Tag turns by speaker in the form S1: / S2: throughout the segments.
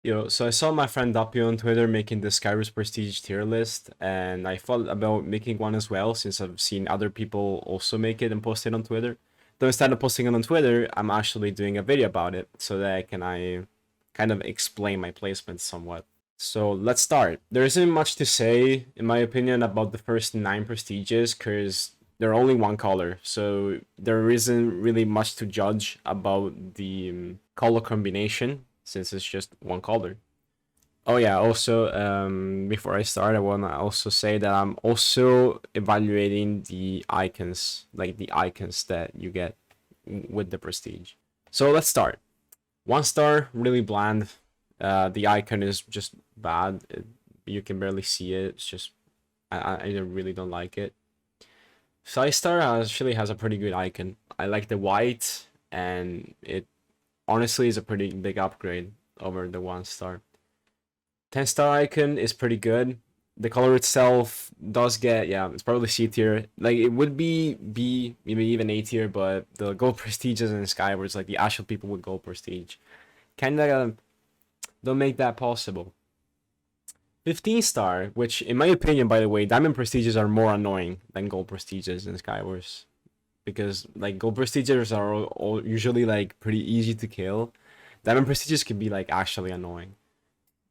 S1: So I saw my friend Dappio on Twitter making the skywars prestige tier list, and I thought about making one as well since I've seen other people also make it and post it on Twitter. Though instead of posting it on Twitter, I'm actually doing a video about it so that I kind of explain my placements somewhat. So let's start. There isn't much to say, in my opinion, about the first 9 prestiges because they're only one color, so there isn't really much to judge about the color combination since it's just one color. Oh yeah, also before I start, I wanna also say that I'm also evaluating the icons, like the icons that you get with the prestige. So let's start. 1 star, really bland. The icon is just bad. You can barely see it. It's just I really don't like it. 5 star actually has a pretty good icon. I like the white, and it honestly is a pretty big upgrade over the 1 star. 10 star icon is pretty good. The color itself does get, yeah, it's probably C tier. Like, it would be B, maybe even A tier, but the gold prestiges and skywars, like the actual people with gold prestige, kind of don't make that possible. 15 star, which in my opinion, by the way, diamond prestiges are more annoying than gold prestiges in skywars, because like gold prestiges are all usually like pretty easy to kill. Diamond prestiges can be like actually annoying.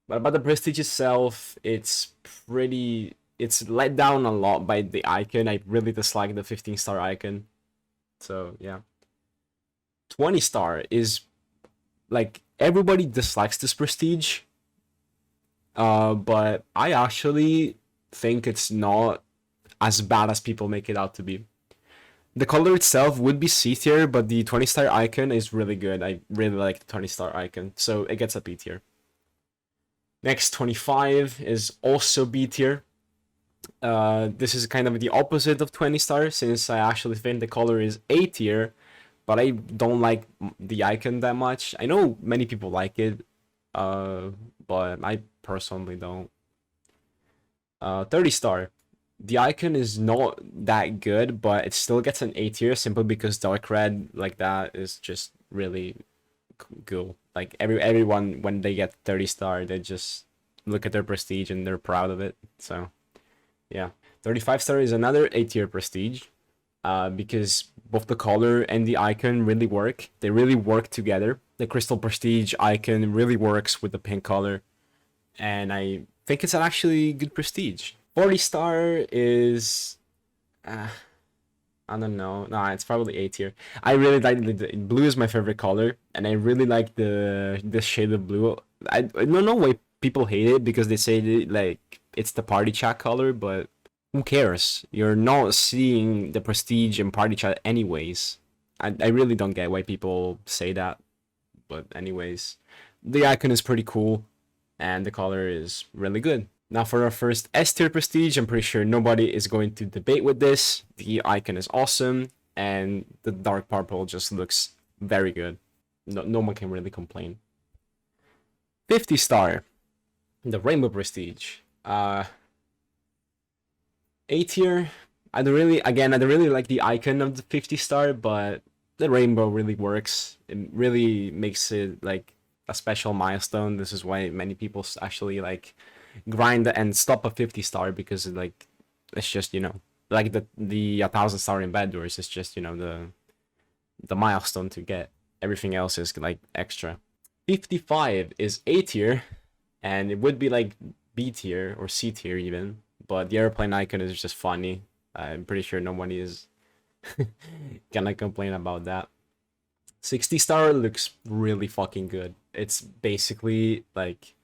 S1: But about the prestige itself, it's let down a lot by the icon. I really dislike the 15 star icon. So yeah. 20 star is like everybody dislikes this prestige. But I actually think it's not as bad as people make it out to be. The color itself would be C tier, but the 20 star icon is really good. I really like the 20 star icon, so it gets a B tier. Next, 25 is also B tier. This is kind of the opposite of 20 star, since I actually think the color is A tier, but I don't like the icon that much. I know many people like it, but I personally don't. 30 star. The icon is not that good, but it still gets an A tier simply because dark red like that is just really cool. Like everyone when they get 30 star, they just look at their prestige and they're proud of it. So yeah, 35 star is another A tier prestige, because both the color and the icon really work. They really work together. The crystal prestige icon really works with the pink color, and I think it's an actually good prestige. 40 star is I don't know. Nah, it's probably A tier. I really like the blue is my favorite color, and I really like the shade of blue. I don't know why people hate it because they say that, like it's the party chat color, but who cares? You're not seeing the prestige in party chat anyways. I really don't get why people say that, but anyways, the icon is pretty cool, and the color is really good. Now for our first S tier prestige, I'm pretty sure nobody is going to debate with this. The icon is awesome, and the dark purple just looks very good. No one can really complain. 50 star, the rainbow prestige. A tier. I don't really like the icon of the 50 star, but the rainbow really works. It really makes it like a special milestone. This is why many people actually like grind and stop a 50 star, because like it's just like the 1,000 star in bed doors. It's just the milestone to get. Everything else is like extra. 55 is A tier, and it would be like B tier or C tier even, but the airplane icon is just funny. I'm pretty sure nobody is gonna complain about that. 60 star looks really fucking good. It's basically like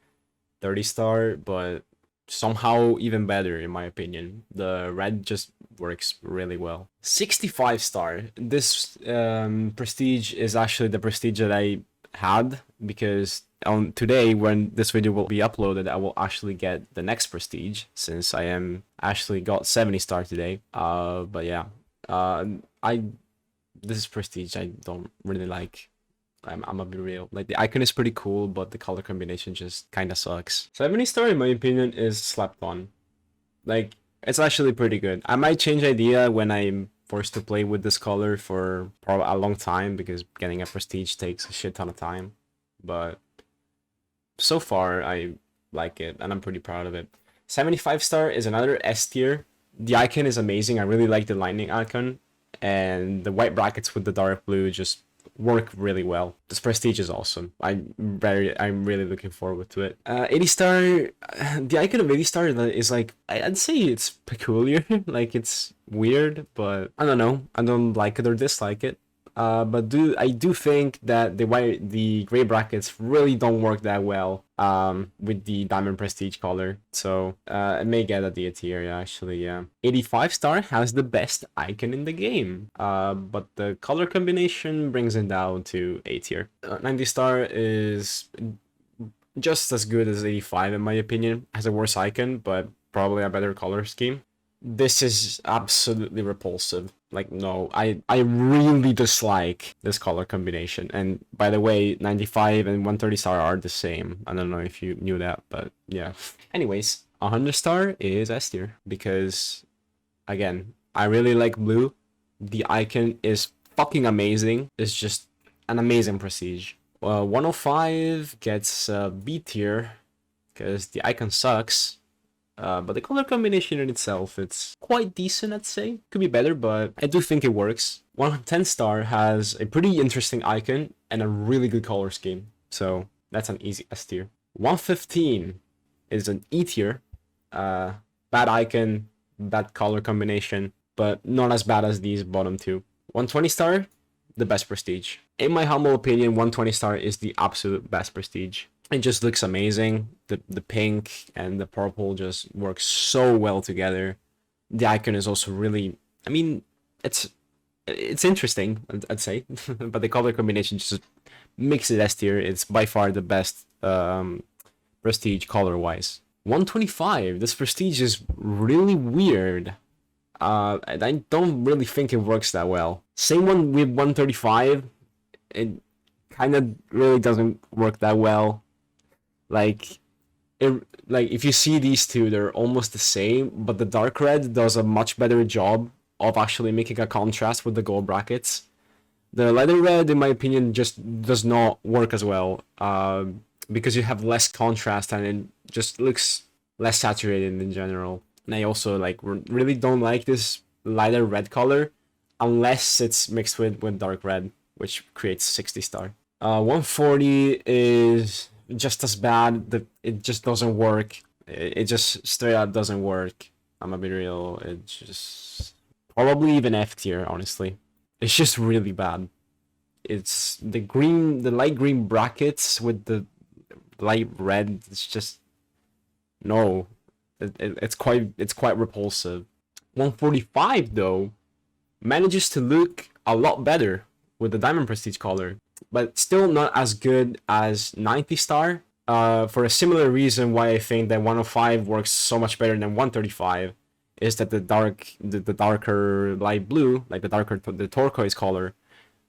S1: 30 star, but somehow even better in my opinion. The red just works really well. 65 star. This prestige is actually the prestige that I had, because on today when this video will be uploaded, I will actually get the next prestige, since I am actually got 70 star today. But yeah, I this is prestige I don't really like. I'm gonna be real. Like the icon is pretty cool, but the color combination just kind of sucks. 70 star, in my opinion, is slept on. Like it's actually pretty good. I might change idea when I'm forced to play with this color for probably a long time, because getting a prestige takes a shit ton of time. But so far I like it, and I'm pretty proud of it. 75 star is another S tier. The icon is amazing. I really like the lightning icon, and the white brackets with the dark blue just work really well. This prestige is awesome. I'm really looking forward to it. 80 star, the icon of 80 star is like, I'd say it's peculiar. Like, it's weird, but I don't know. I don't like it or dislike it. But I do think that the gray brackets really don't work that well with the diamond prestige color. So it may get a D tier, actually. Yeah, 85 star has the best icon in the game, but the color combination brings it down to A tier. 90 star is just as good as 85 in my opinion. Has a worse icon, but probably a better color scheme. This is absolutely repulsive. Like, no, I really dislike this color combination. And by the way, 95 and 130 star are the same. I don't know if you knew that, but yeah. Anyways, 100 star is S tier because, again, I really like blue. The icon is fucking amazing. It's just an amazing prestige. 105 gets B tier because the icon sucks. But the color combination in itself, it's quite decent, I'd say. Could be better, but I do think it works. 110 star has a pretty interesting icon and a really good color scheme. So that's an easy S tier. 115 is an E tier. Bad icon, bad color combination, but not as bad as these bottom two. 120 star, the best prestige. In my humble opinion, 120 star is the absolute best prestige. It just looks amazing. The pink and the purple just work so well together. The icon is also really, I mean, it's interesting, I'd say, but the color combination just makes it S tier. It's by far the best prestige color-wise. 125, this prestige is really weird. I don't really think it works that well. Same one with 135. It kind of really doesn't work that well. Like if you see these two, they're almost the same, but the dark red does a much better job of actually making a contrast with the gold brackets. The lighter red, in my opinion, just does not work as well, because you have less contrast and it just looks less saturated in general. And I also really don't like this lighter red color unless it's mixed with dark red, which creates 60 star. 140 is just as bad. It just doesn't work. It just straight out doesn't work. I'm gonna be real. It just probably even F tier, honestly. It's just really bad. It's the light green brackets with the light red. It's just no. It's quite repulsive. 145 though manages to look a lot better with the diamond prestige color, but still not as good as 90 star. For a similar reason why I think that 105 works so much better than 135 is that the darker light blue, like the turquoise color,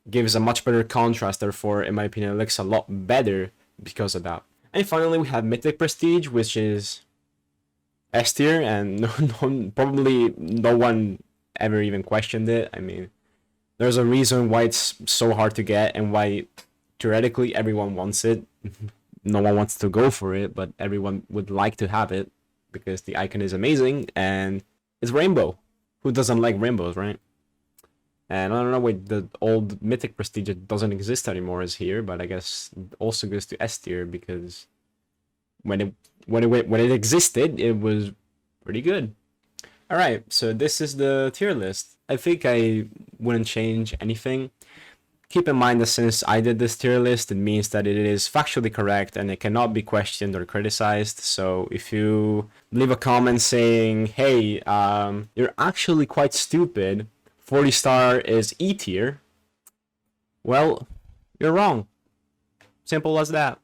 S1: gives a much better contrast. Therefore, in my opinion, it looks a lot better because of that. And finally, we have Mythic Prestige, which is S tier, and probably no one ever even questioned it. I mean, there's a reason why it's so hard to get and why theoretically everyone wants it. No one wants to go for it, but everyone would like to have it because the icon is amazing and it's rainbow. Who doesn't like rainbows, right? And I don't know why the old Mythic Prestige doesn't exist anymore is here, but I guess it also goes to S tier because when it existed, it was pretty good. All right, so this is the tier list. I think I wouldn't change anything. Keep in mind that since I did this tier list, it means that it is factually correct and it cannot be questioned or criticized. So if you leave a comment saying, hey, you're actually quite stupid, 40 star is E tier, well, you're wrong. Simple as that.